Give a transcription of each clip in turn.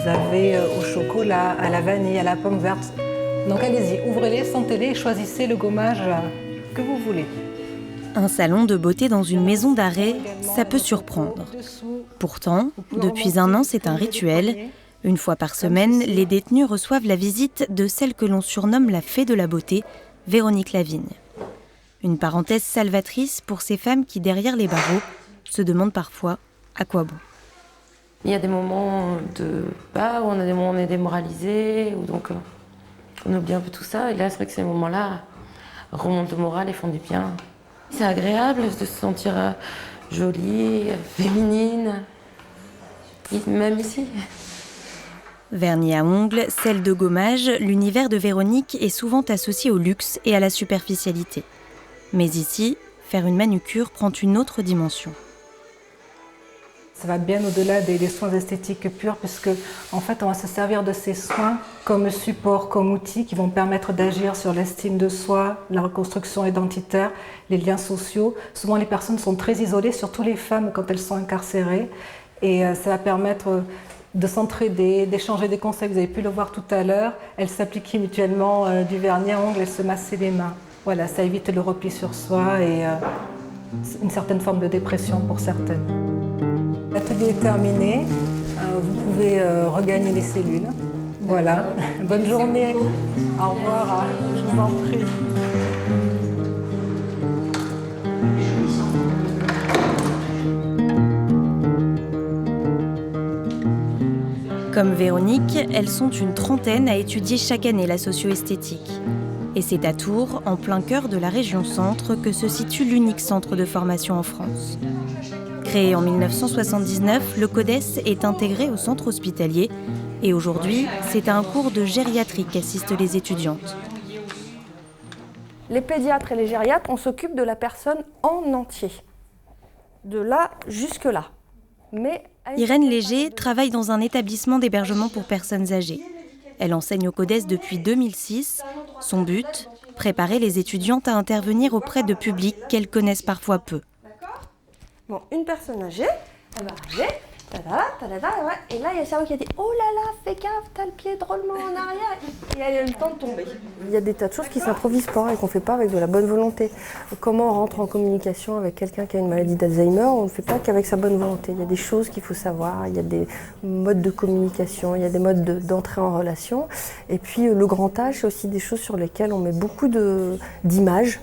vous avez au chocolat, à la vanille, à la pomme verte. Donc allez-y, ouvrez-les, sentez-les et choisissez le gommage que vous voulez. Un salon de beauté dans une maison d'arrêt, ça peut surprendre. Pourtant, depuis 1 an, c'est un rituel. Une fois par semaine, les détenus reçoivent la visite de celle que l'on surnomme la fée de la beauté, Véronique Lavigne. Une parenthèse salvatrice pour ces femmes qui, derrière les barreaux, se demandent parfois à quoi bon. Il y a des moments de bas où on a des moments où on est démoralisé, où donc on oublie un peu tout ça. Et là, c'est vrai que ces moments-là remontent le moral et font du bien. C'est agréable de se sentir jolie, féminine, même ici. Vernis à ongles, sel de gommage, l'univers de Véronique est souvent associé au luxe et à la superficialité. Mais ici, faire une manucure prend une autre dimension. Ça va bien au-delà des soins esthétiques purs, puisque en fait, on va se servir de ces soins comme support, comme outils qui vont permettre d'agir sur l'estime de soi, la reconstruction identitaire, les liens sociaux. Souvent, les personnes sont très isolées, surtout les femmes quand elles sont incarcérées. Et ça va permettre de s'entraider, d'échanger des conseils. Vous avez pu le voir tout à l'heure. Elles s'appliquaient mutuellement du vernis à ongles, elles se massaient les mains. Voilà, ça évite le repli sur soi et une certaine forme de dépression pour certaines. L'atelier est terminé, vous pouvez regagner les cellules. Voilà, bonne journée, au revoir, je vous en prie. Comme Véronique, elles sont une trentaine à étudier chaque année la socio-esthétique. Et c'est à Tours, en plein cœur de la région Centre, que se situe l'unique centre de formation en France. Créé en 1979, le CODES est intégré au centre hospitalier et aujourd'hui, c'est à un cours de gériatrie qu'assistent les étudiantes. Les pédiatres et les gériatres, on s'occupe de la personne en entier, de là jusque là. Mais Irène Léger travaille dans un établissement d'hébergement pour personnes âgées. Elle enseigne au CODES depuis 2006. Son but, préparer les étudiantes à intervenir auprès de publics qu'elles connaissent parfois peu. Bon, une personne âgée, elle va arriver, et là il y a le cerveau qui a dit « Oh là là, fais gaffe, t'as le pied drôlement en arrière !» Et elle a eu le temps de tomber. Il y a des tas de choses qui ne s'improvisent pas et qu'on ne fait pas avec de la bonne volonté. Comment on rentre en communication avec quelqu'un qui a une maladie d'Alzheimer, on ne fait pas qu'avec sa bonne volonté. Il y a des choses qu'il faut savoir, il y a des modes de communication, il y a des modes d'entrée en relation. Et puis le grand âge, c'est aussi des choses sur lesquelles on met beaucoup d'images.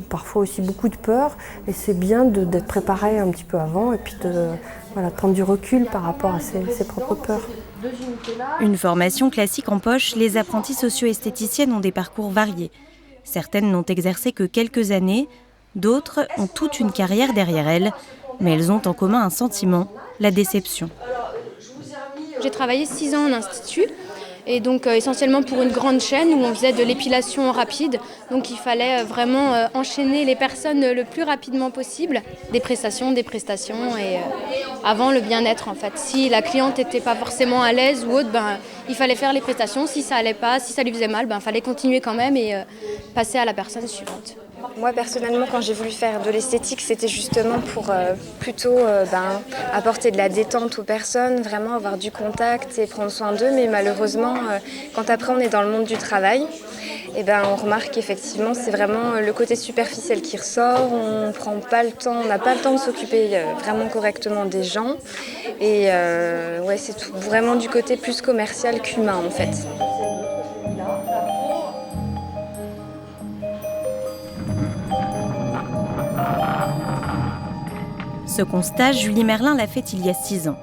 Parfois aussi beaucoup de peur, et c'est bien d'être préparé un petit peu avant et puis de prendre du recul par rapport à ses propres peurs. Une formation classique en poche, les apprentis socio-esthéticiennes ont des parcours variés. Certaines n'ont exercé que quelques années, d'autres ont toute une carrière derrière elles, mais elles ont en commun un sentiment, la déception. J'ai travaillé 6 ans en institut. Et donc essentiellement pour une grande chaîne où on faisait de l'épilation rapide. Donc il fallait vraiment enchaîner les personnes le plus rapidement possible. Des prestations et avant le bien-être en fait. Si la cliente n'était pas forcément à l'aise ou autre, il fallait faire les prestations. Si ça allait pas, si ça lui faisait mal, il fallait continuer quand même et passer à la personne suivante. Moi personnellement, quand j'ai voulu faire de l'esthétique, c'était justement pour plutôt apporter de la détente aux personnes, vraiment avoir du contact et prendre soin d'eux. Mais malheureusement, quand après on est dans le monde du travail, on remarque qu'effectivement c'est vraiment le côté superficiel qui ressort. On prend pas le temps, on n'a pas le temps de s'occuper vraiment correctement des gens. Et c'est tout, vraiment du côté plus commercial qu'humain en fait. Ce constat, Julie Merlin l'a fait il y a 6 ans.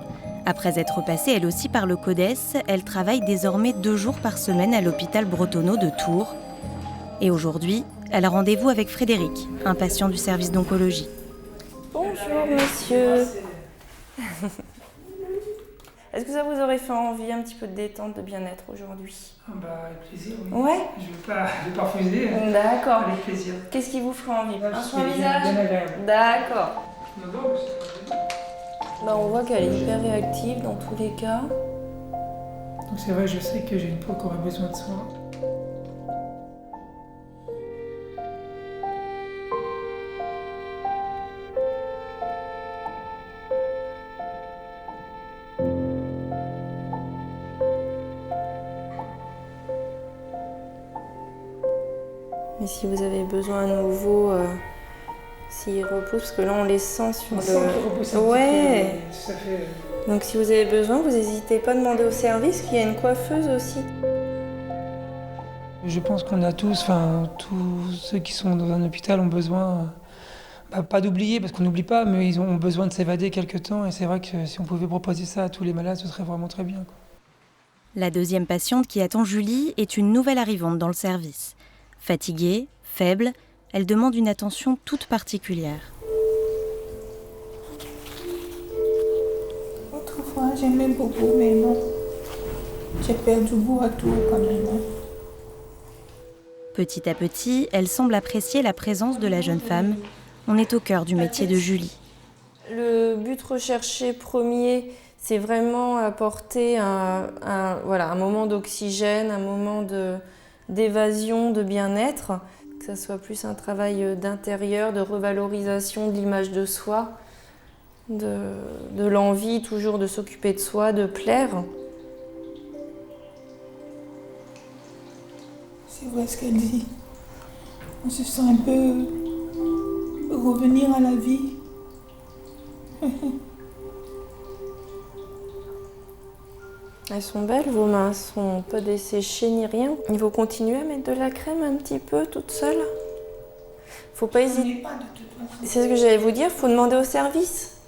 Après être passée elle aussi par le CODES, elle travaille désormais 2 jours par semaine à l'hôpital Bretonneau de Tours. Et aujourd'hui, elle a rendez-vous avec Frédéric, un patient du service d'oncologie. Bonjour monsieur. Est-ce que ça vous aurait fait envie un petit peu de détente, de bien-être aujourd'hui? Avec plaisir, oui. Ouais. Je vais pas refuser. D'accord. Avec plaisir. Qu'est-ce qui vous ferait envie? Un soin bien visage? agréable. D'accord. On voit qu'elle est hyper réactive dans tous les cas. Donc c'est vrai, je sais que j'ai une peau qui aura besoin de soins. Mais si vous avez besoin à nouveau, s'ils repoussent, parce que là on les sent sur le... Ouais. Ça fait... Donc si vous avez besoin, vous n'hésitez pas à demander au service qu'il y a une coiffeuse aussi. Je pense qu'on a tous, tous ceux qui sont dans un hôpital ont besoin, pas d'oublier parce qu'on n'oublie pas, mais ils ont besoin de s'évader quelque temps et c'est vrai que si on pouvait proposer ça à tous les malades, ce serait vraiment très bien, quoi. La deuxième patiente qui attend Julie est une nouvelle arrivante dans le service. Fatiguée, faible, elle demande une attention toute particulière. Autrefois, j'aimais beaucoup, mais bon, j'ai perdu goût à tout quand même. Petit à petit, elle semble apprécier la présence de la jeune femme. On est au cœur du métier de Julie. Le but recherché premier, c'est vraiment apporter un moment d'oxygène, un moment d'évasion, de bien-être, que ça soit plus un travail d'intérieur, de revalorisation de l'image de soi, de l'envie toujours de s'occuper de soi, de plaire. C'est vrai ce qu'elle dit. On se sent un peu revenir à la vie. Elles sont belles, vos mains, elles sont pas desséchées ni rien. Il faut continuer à mettre de la crème un petit peu toute seule. Faut pas hésiter. C'est ce que j'allais vous dire, faut demander au service.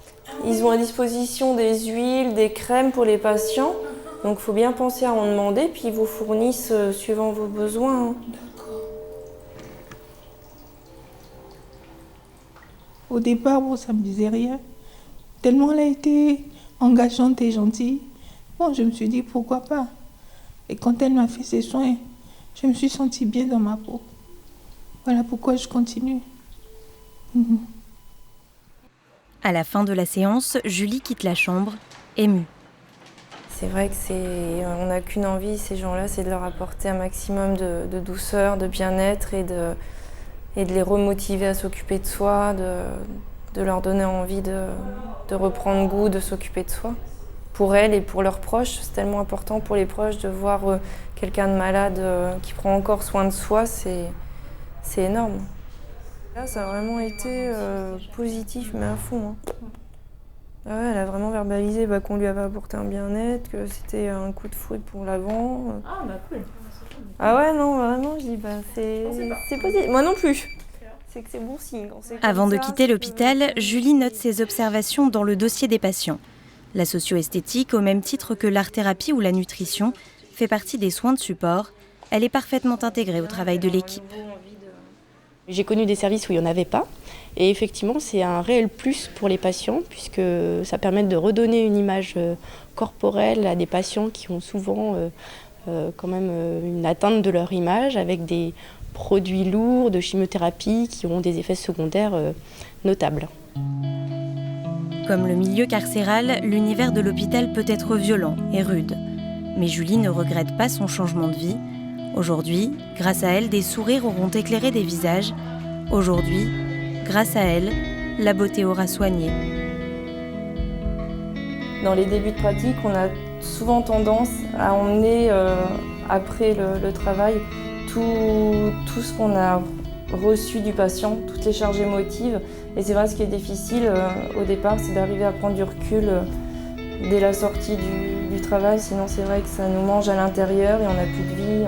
Ils ont à disposition des huiles, des crèmes pour les patients. Donc il faut bien penser à en demander, puis ils vous fournissent suivant vos besoins. D'accord. Au départ, bon, ça me disait rien. Tellement elle a été engageante et gentille, bon, je me suis dit pourquoi pas. Et quand elle m'a fait ses soins, je me suis sentie bien dans ma peau. Voilà pourquoi je continue. À la fin de la séance, Julie quitte la chambre, émue. C'est vrai que on n'a qu'une envie, ces gens-là, c'est de leur apporter un maximum de douceur, de bien-être et de les remotiver à s'occuper de soi, de leur donner envie de reprendre goût, de s'occuper de soi. Pour elles et pour leurs proches, c'est tellement important pour les proches de voir quelqu'un de malade qui prend encore soin de soi, c'est énorme. Là, ça a vraiment été positif, mais à fond. Hein. Ouais, elle a vraiment verbalisé qu'on lui avait apporté un bien-être, que c'était un coup de foudre pour l'avant. Ah bah cool. Ah ouais, non, vraiment, je dis, c'est positif. Moi non plus. C'est que c'est bon signe. Avant de quitter l'hôpital, Julie note ses observations dans le dossier des patients. La socio-esthétique, au même titre que l'art-thérapie ou la nutrition, fait partie des soins de support. Elle est parfaitement intégrée au travail de l'équipe. J'ai connu des services où il n'y en avait pas. Et effectivement, c'est un réel plus pour les patients, puisque ça permet de redonner une image corporelle à des patients qui ont souvent quand même une atteinte de leur image, avec des produits lourds de chimiothérapie qui ont des effets secondaires notables. Comme le milieu carcéral, l'univers de l'hôpital peut être violent et rude. Mais Julie ne regrette pas son changement de vie. Aujourd'hui, grâce à elle, des sourires auront éclairé des visages. Aujourd'hui, grâce à elle, la beauté aura soigné. Dans les débuts de pratique, on a souvent tendance à emmener après le travail tout ce qu'on a reçu du patient, toutes les charges émotives. Et c'est vrai, ce qui est difficile au départ, c'est d'arriver à prendre du recul dès la sortie du travail. Sinon, c'est vrai que ça nous mange à l'intérieur et on n'a plus de vie.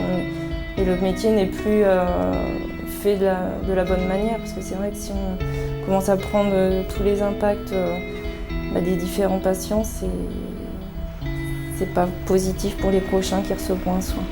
Et le métier n'est plus fait de la bonne manière. Parce que c'est vrai que si on commence à prendre tous les impacts des différents patients, c'est pas positif pour les prochains qui recevront un soin.